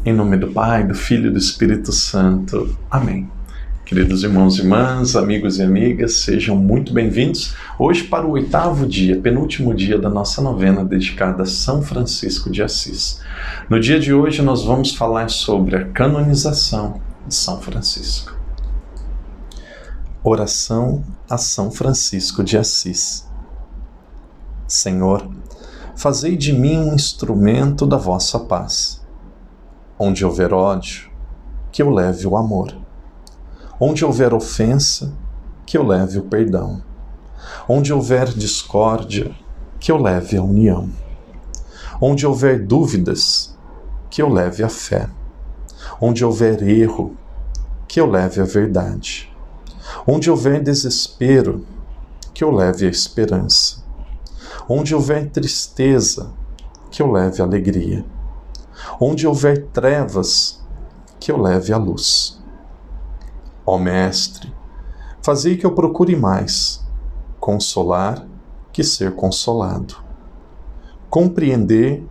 Em nome do Pai, do Filho e do Espírito Santo. Amém. Queridos irmãos e irmãs, amigos e amigas, sejam muito bem-vindos hoje para o 8º dia, penúltimo dia da nossa novena dedicada a São Francisco de Assis. No dia de hoje nós vamos falar sobre a canonização de São Francisco. Oração a São Francisco de Assis. Senhor, fazei de mim um instrumento da vossa paz. Onde houver ódio, que eu leve o amor. Onde houver ofensa, que eu leve o perdão. Onde houver discórdia, que eu leve a união. Onde houver dúvidas, que eu leve a fé. Onde houver erro, que eu leve a verdade. Onde houver desespero, que eu leve a esperança. Onde houver tristeza, que eu leve a alegria. Onde houver trevas, que eu leve a luz. Ó Mestre, fazei que eu procure mais consolar que ser consolado, compreender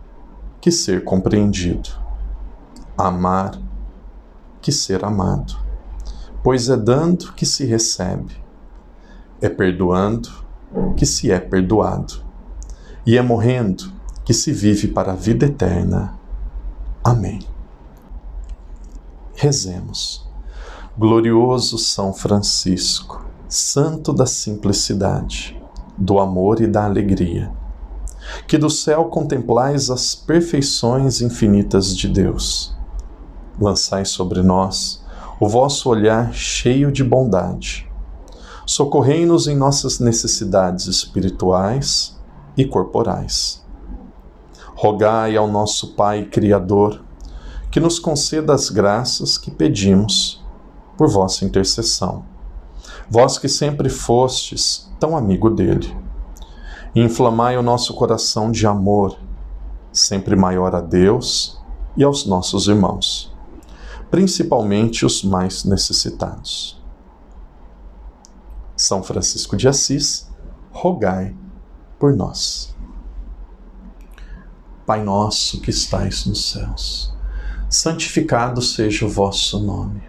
que ser compreendido, amar que ser amado, pois é dando que se recebe, é perdoando que se é perdoado, e é morrendo que se vive para a vida eterna. Amém. Rezemos. Glorioso São Francisco, santo da simplicidade, do amor e da alegria, que do céu contemplais as perfeições infinitas de Deus. Lançai sobre nós o vosso olhar cheio de bondade. Socorrei-nos em nossas necessidades espirituais e corporais. Rogai ao nosso Pai Criador que nos conceda as graças que pedimos por vossa intercessão. Vós que sempre fostes tão amigo dele. Inflamai o nosso coração de amor, sempre maior a Deus e aos nossos irmãos, principalmente os mais necessitados. São Francisco de Assis, rogai por nós. Pai nosso que estais nos céus, santificado seja o vosso nome.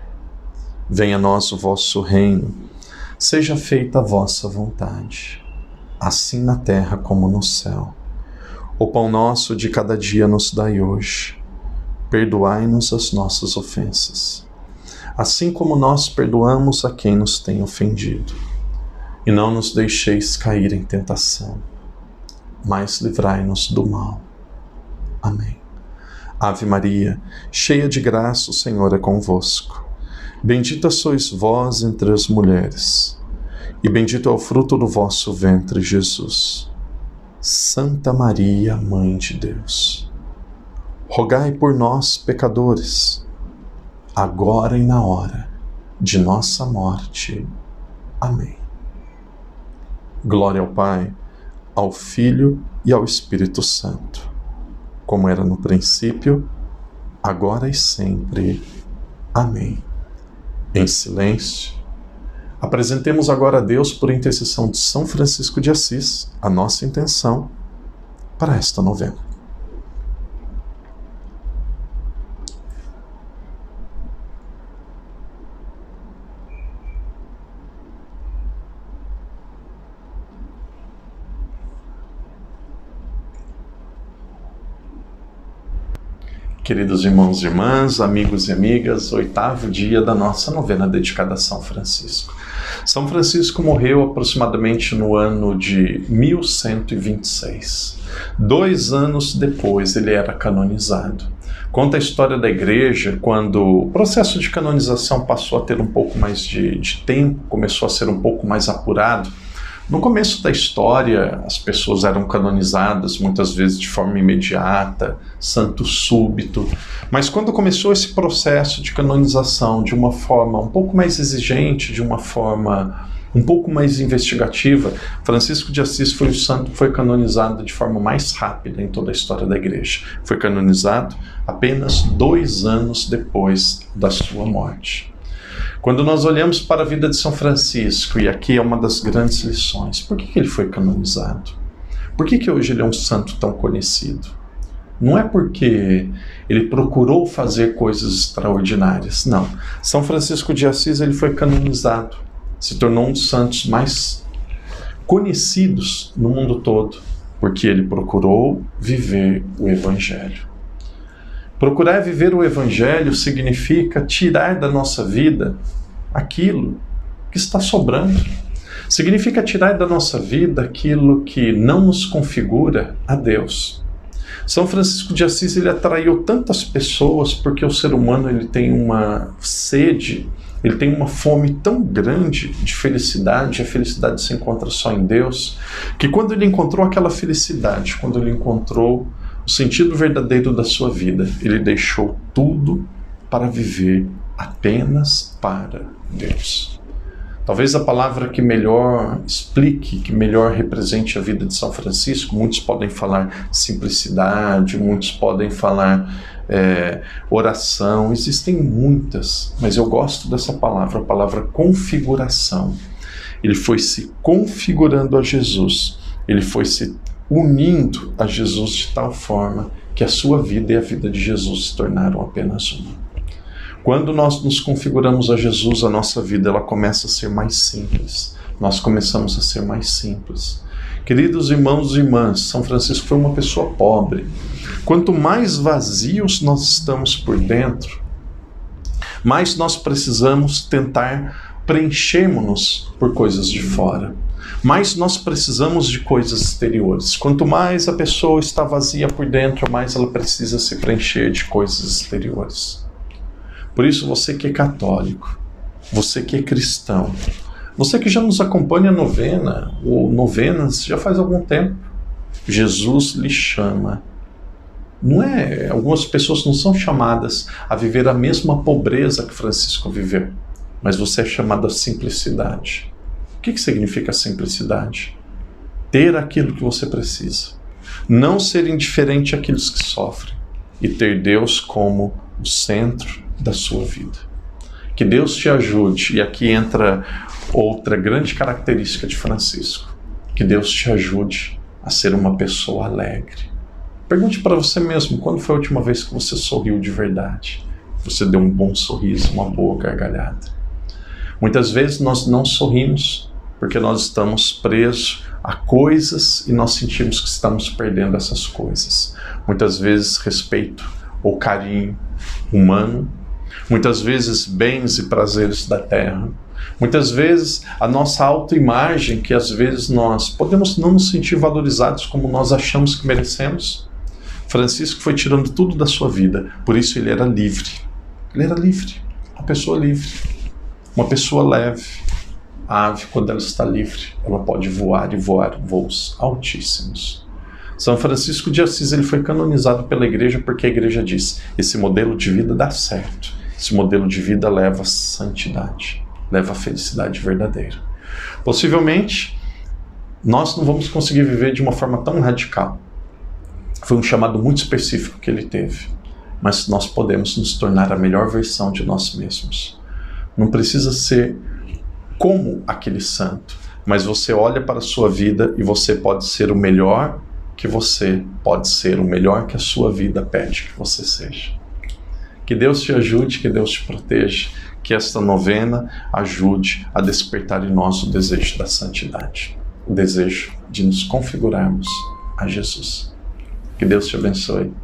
Venha a nós o vosso reino, seja feita a vossa vontade, assim na terra como no céu. O pão nosso de cada dia nos dai hoje. Perdoai-nos as nossas ofensas, assim como nós perdoamos a quem nos tem ofendido. E não nos deixeis cair em tentação, mas livrai-nos do mal. Amém. Ave Maria, cheia de graça, o Senhor é convosco. Bendita sois vós entre as mulheres, e bendito é o fruto do vosso ventre, Jesus. Santa Maria, Mãe de Deus, rogai por nós, pecadores, agora e na hora de nossa morte. Amém. Glória ao Pai, ao Filho e ao Espírito Santo, como era no princípio, agora e sempre. Amém. Em silêncio, apresentemos agora a Deus, por intercessão de São Francisco de Assis, a nossa intenção para esta novena. Queridos irmãos e irmãs, amigos e amigas, 8º dia da nossa novena dedicada a São Francisco. São Francisco morreu aproximadamente no ano de 1126. 2 anos depois ele era canonizado. Conta a história da igreja quando o processo de canonização passou a ter um pouco mais de tempo, começou a ser um pouco mais apurado. No começo da história, as pessoas eram canonizadas muitas vezes de forma imediata, santo súbito, mas quando começou esse processo de canonização de uma forma um pouco mais exigente, de uma forma um pouco mais investigativa, Francisco de Assis foi o santo que foi canonizado de forma mais rápida em toda a história da igreja. Foi canonizado apenas 2 anos depois da sua morte. Quando nós olhamos para a vida de São Francisco, e aqui é uma das grandes lições, por que ele foi canonizado? Por que hoje ele é um santo tão conhecido? Não é porque ele procurou fazer coisas extraordinárias, não. São Francisco de Assis, ele foi canonizado, se tornou um dos santos mais conhecidos no mundo todo, porque ele procurou viver o Evangelho. Procurar viver o Evangelho significa tirar da nossa vida aquilo que está sobrando. Significa tirar da nossa vida aquilo que não nos configura a Deus. São Francisco de Assis, ele atraiu tantas pessoas porque o ser humano ele tem uma sede, ele tem uma fome tão grande de felicidade, a felicidade se encontra só em Deus, que quando ele encontrou aquela felicidade, quando ele encontrou o sentido verdadeiro da sua vida, ele deixou tudo para viver apenas para Deus. Talvez a palavra que melhor explique, que melhor represente a vida de São Francisco, muitos podem falar simplicidade, muitos podem falar oração, existem muitas, mas eu gosto dessa palavra, a palavra configuração. Ele foi se configurando a Jesus, ele foi se unindo a Jesus de tal forma que a sua vida e a vida de Jesus se tornaram apenas uma. Quando nós nos configuramos a Jesus, a nossa vida ela começa a ser mais simples. Nós começamos a ser mais simples. Queridos irmãos e irmãs, São Francisco foi uma pessoa pobre. Quanto mais vazios nós estamos por dentro, mais nós precisamos tentar preenchermos-nos por coisas de fora. Mais nós precisamos de coisas exteriores. Quanto mais a pessoa está vazia por dentro, mais ela precisa se preencher de coisas exteriores. Por isso, você que é católico, você que é cristão, você que já nos acompanha a novena, ou novenas já faz algum tempo, Jesus lhe chama. Algumas pessoas não são chamadas a viver a mesma pobreza que Francisco viveu, mas você é chamado à simplicidade. O que significa simplicidade? Ter aquilo que você precisa, não ser indiferente àqueles que sofrem e ter Deus como o centro da sua vida. Que Deus te ajude, e aqui entra outra grande característica de Francisco, que Deus te ajude a ser uma pessoa alegre. Pergunte para você mesmo, quando foi a última vez que você sorriu de verdade? Você deu um bom sorriso, uma boa gargalhada. Muitas vezes nós não sorrimos porque nós estamos presos a coisas e nós sentimos que estamos perdendo essas coisas. Muitas vezes respeito ou carinho humano, muitas vezes bens e prazeres da terra, muitas vezes a nossa autoimagem, que às vezes nós podemos não nos sentir valorizados como nós achamos que merecemos. Francisco foi tirando tudo da sua vida, por isso ele era livre. Ele era livre, uma pessoa livre, uma pessoa leve. A ave, quando ela está livre, ela pode voar e voar voos altíssimos. São Francisco de Assis ele foi canonizado pela igreja porque a igreja diz: esse modelo de vida dá certo, esse modelo de vida leva à santidade, leva à felicidade verdadeira. Possivelmente, nós não vamos conseguir viver de uma forma tão radical. Foi um chamado muito específico que ele teve, mas nós podemos nos tornar a melhor versão de nós mesmos. Não precisa ser como aquele santo, mas você olha para a sua vida e você pode ser o melhor que você pode ser, o melhor que a sua vida pede que você seja. Que Deus te ajude, que Deus te proteja, que esta novena ajude a despertar em nós o desejo da santidade, o desejo de nos configurarmos a Jesus. Que Deus te abençoe,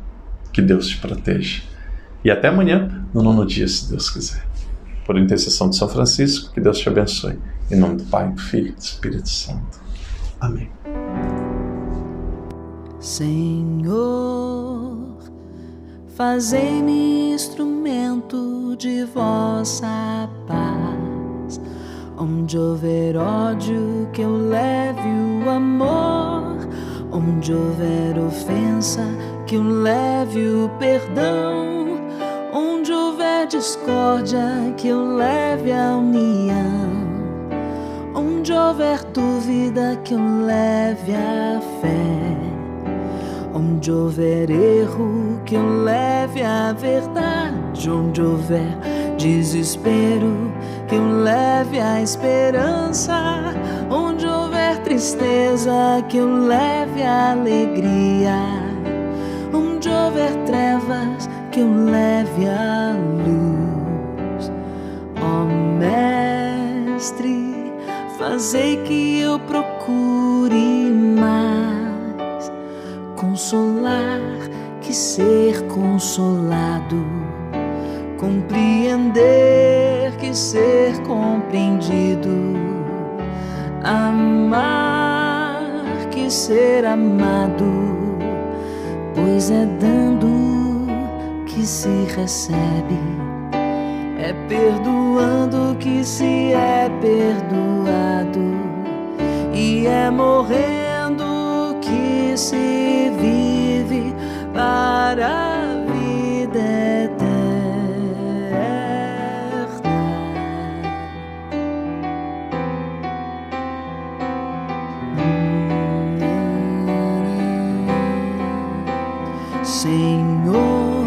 que Deus te proteja. E até amanhã, no 9º dia, se Deus quiser. Por intercessão de São Francisco, que Deus te abençoe. Em nome do Pai, do Filho e do Espírito Santo. Amém. Senhor, fazei-me instrumento de vossa paz. Onde houver ódio, que eu leve o amor. Onde houver ofensa, que eu leve o perdão. Onde houver discórdia, que eu leve a união. Onde houver dúvida, que eu leve a fé. Onde houver erro, que eu leve a verdade. Onde houver desespero, que eu leve a esperança. Onde houver tristeza, que eu leve a alegria. Onde houver trevas, que eu leve a luz. Ó Mestre, fazei que eu procure mais consolar que ser consolado, compreender que ser compreendido, amar que ser amado, pois é dando que se recebe, é perdoando que se é perdoado, e é morrendo que se vive para a vida eterna. Senhor,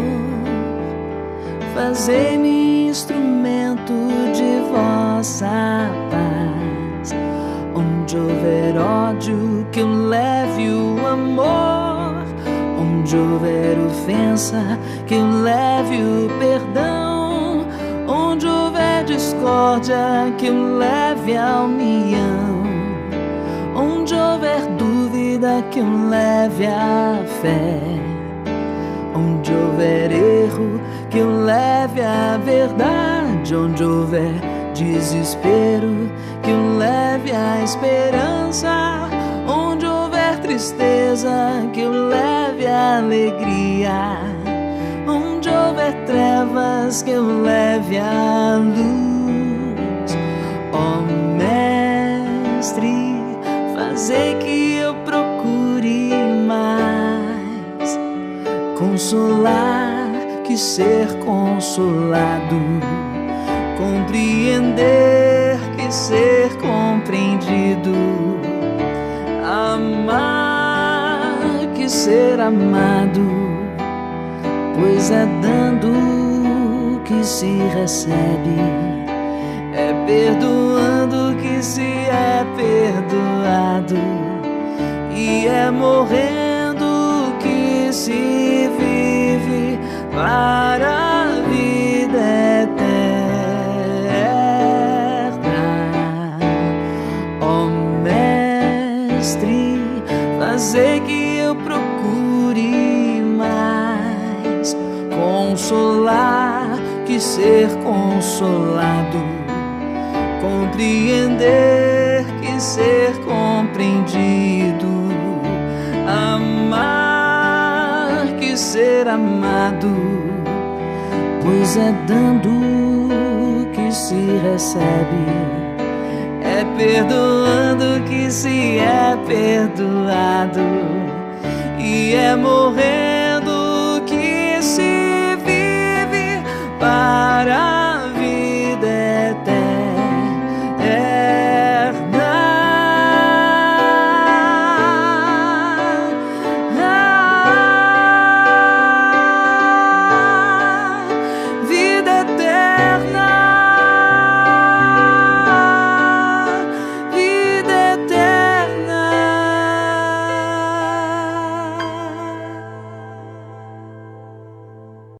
fazei-me instrumento de vossa paz. Onde houver ódio, que eu leve o amor. Onde houver ofensa, que eu leve o perdão. Onde houver discórdia, que eu leve a união. Onde houver dúvida, que eu leve a fé. Onde houver erro, que eu leve a verdade. Onde houver desespero, que eu leve a esperança. Onde houver tristeza, que eu leve a alegria. Onde houver trevas, que eu leve a luz. Ó Mestre, fazei que eu procure mais consolar que ser consolado, compreender que ser compreendido, amar que ser amado, pois é dando que se recebe, é perdoando que se é perdoado, e é morrendo que se vive para a vida eterna. Ó Mestre, fazei que eu procure mais consolar que ser consolado, compreender que ser compreendido, amar que ser amado, pois é dando que se recebe, é perdoando que se é perdoado, e é morrer